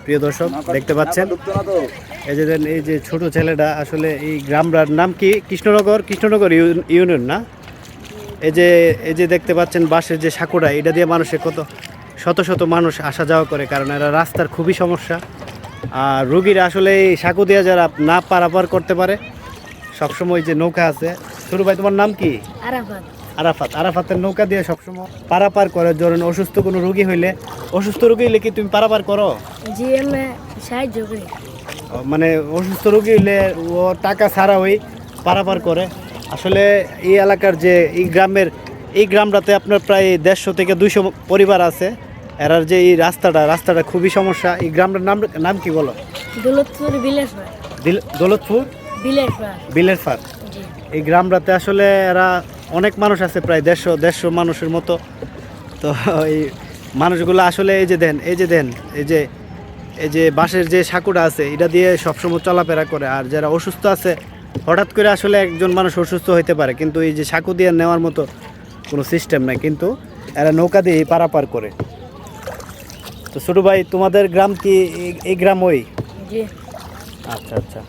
প্রিয় দর্শক দেখতে পাচ্ছেন এই যে ছোট ছেলেটা আসলে এই গ্রামটার নাম কি কৃষ্ণনগর ইউনিয়ন না? এই যে দেখতে পাচ্ছেন বাঁশের যে সাঁকোটা এটা দিয়ে মানুষের কত শত শত মানুষ আসা যাওয়া করে, কারণ এরা রাস্তার খুবই সমস্যা। আর রুগীরা আসলে এই সাঁকো দিয়ে যারা না পারাপার করতে পারে, সবসময় যে নৌকা আছে। ছোট ভাই তোমার নাম কি? আরাফাতের নৌকা দিয়ে সবসময় পারাপার করে। ধরেন অসুস্থ কোনো রুগী হইলে কি তুমি পারাপার করো? জি, আমি সাহায্য করি। মানে অসুস্থ রুগী হইলে ও টাকা ছাড়া ওই পারাপার করে। আসলে এই এলাকার যে এই গ্রামটাতে আপনার প্রায় 150 থেকে 200 পরিবার আছে। এরার যে এই রাস্তাটা খুবই সমস্যা। এই গ্রামটার নাম কি বলো? দৌলতপুর বিলেরপাড়। দৌলতপুর বিলেরপাড়। জি। এই গ্রামটাতে আসলে এরা অনেক মানুষ আছে, প্রায় 150 মানুষের মতো। তো এই মানুষগুলো আসলে এই যে বাঁশের যে সাঁকোটা আছে এটা দিয়ে সবসময় চলাফেরা করে। আর যারা অসুস্থ আছে, হঠাৎ করে আসলে একজন মানুষ অসুস্থ হতে পারে, কিন্তু এই যে সাঁকো দিয়ে নেওয়ার মতো কোনো সিস্টেম নাই, কিন্তু এরা নৌকা দিয়ে পারাপার করে। তো ছোট ভাই তোমাদের গ্রাম কি এই গ্রাম ওই? জি। আচ্ছা আচ্ছা।